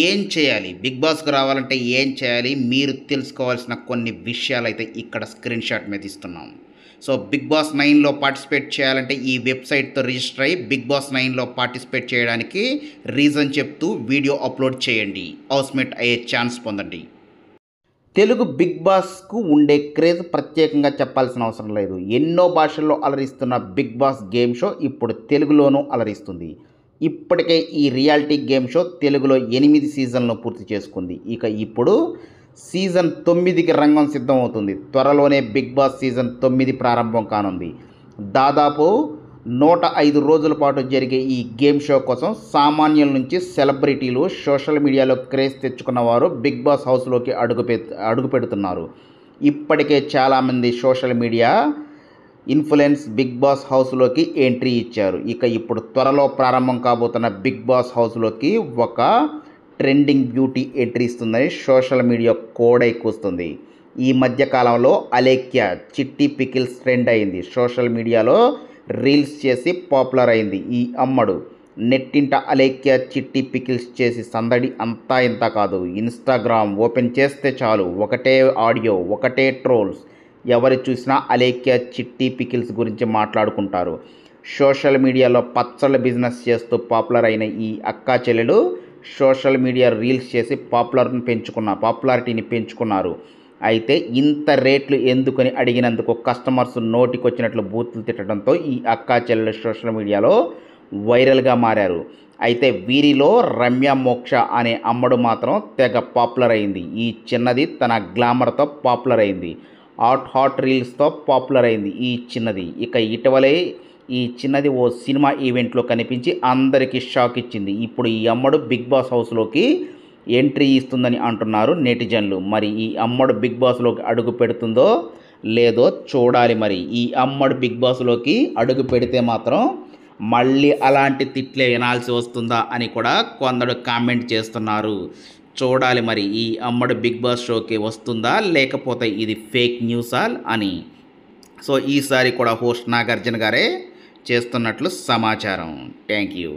ఏం చేయాలి, బిగ్ బాస్కి రావాలంటే ఏం చేయాలి, మీరు తెలుసుకోవాల్సిన కొన్ని విషయాలైతే ఇక్కడ స్క్రీన్ షాట్ మీద ఇస్తున్నాం. సో బిగ్ బాస్ 9లో పార్టిసిపేట్ చేయాలంటే ఈ వెబ్సైట్తో రిజిస్టర్ అయ్యి బిగ్ బాస్ 9లో పార్టిసిపేట్ చేయడానికి రీజన్ చెప్తూ వీడియో అప్లోడ్ చేయండి. హౌస్మేట్ అయ్యే ఛాన్స్ పొందండి. తెలుగు బిగ్ బాస్కు ఉండే క్రేజ్ ప్రత్యేకంగా చెప్పాల్సిన అవసరం లేదు. ఎన్నో భాషల్లో అలరిస్తున్న బిగ్ బాస్ గేమ్ షో ఇప్పుడు తెలుగులోనూ అలరిస్తుంది. ఇప్పటికే ఈ రియాలిటీ గేమ్ షో తెలుగులో 8 సీజన్లను పూర్తి చేసుకుంది. ఇక ఇప్పుడు సీజన్ 9కి రంగం సిద్ధం అవుతుంది. త్వరలోనే బిగ్ బాస్ సీజన్ 9 ప్రారంభం కానుంది. దాదాపు 105 రోజుల పాటు జరిగే ఈ గేమ్ షో కోసం సామాన్యుల నుంచి సెలబ్రిటీలు, సోషల్ మీడియాలో క్రేజ్ తెచ్చుకున్న వారు బిగ్ బాస్ హౌస్లోకి అడుగు పెడుతున్నారు. ఇప్పటికే చాలామంది social media influence Bigg Boss హౌస్లోకి ఎంట్రీ ఇచ్చారు. ఇక ఇప్పుడు త్వరలో ప్రారంభం కాబోతున్న బిగ్ బాస్ హౌస్లోకి ఒక ట్రెండింగ్ బ్యూటీ ఎంట్రీ ఇస్తుందని సోషల్ మీడియా కోడై కూస్తుంది. ఈ మధ్యకాలంలో అలేఖ్య చిట్టి పికిల్స్ ట్రెండ్ అయింది. సోషల్ మీడియాలో రీల్స్ చేసి పాపులర్ అయింది. ఈ అమ్మడు నెట్టింట అలేఖ్య చిట్టి పికిల్స్ చేసి సందడి అంతా ఇంత కాదు. ఇన్స్టాగ్రామ్ ఓపెన్ చేస్తే చాలు ఒకటే ఆడియో, ఒకటే ట్రోల్స్. ఎవరు చూసినా అలేఖ్య చిట్టి పికిల్స్ గురించి మాట్లాడుకుంటారు. సోషల్ మీడియాలో పచ్చళ్ళ బిజినెస్ చేస్తూ పాపులర్ అయిన ఈ అక్కా చెల్లెలు సోషల్ మీడియా రీల్స్ చేసి పాపులారిటీని పెంచుకున్నారు. అయితే ఇంత రేట్లు ఎందుకని అడిగినందుకు కస్టమర్స్ నోటికొచ్చినట్లు బూతులు తిట్టడంతో ఈ అక్కా చెల్లెలు సోషల్ మీడియాలో వైరల్గా మారారు. అయితే వీరిలో రమ్య మోక్ష అనే అమ్మడు మాత్రం తెగ పాపులర్ అయింది. ఈ చిన్నది తన గ్లామర్తో పాపులర్ అయింది. హాట్ రీల్స్తో పాపులర్ అయింది ఈ చిన్నది. ఇక ఇటీవలే ఈ చిన్నది ఓ సినిమా ఈవెంట్లో కనిపించి అందరికీ షాక్ ఇచ్చింది. ఇప్పుడు ఈ అమ్మడు బిగ్ బాస్ హౌస్లోకి ఎంట్రీ ఇస్తుందని అంటున్నారు నెటిజన్లు. మరి ఈ అమ్మడు బిగ్ బాస్లోకి అడుగు పెడుతుందో లేదో చూడాలి. మరి ఈ అమ్మడు బిగ్ బాస్లోకి అడుగు పెడితే మాత్రం మళ్ళీ అలాంటి తిట్లే వినాల్సి వస్తుందా అని కూడా కొందరు కామెంట్ చేస్తున్నారు. చూడాలి మరి ఈ అమ్మడు బిగ్ బాస్ షోకి వస్తుందా లేకపోతే ఇది ఫేక్ న్యూసా అని. సో ఈసారి కూడా హోస్ట్ నాగార్జున గారే చేస్తున్నట్లు సమాచారం. Thank you.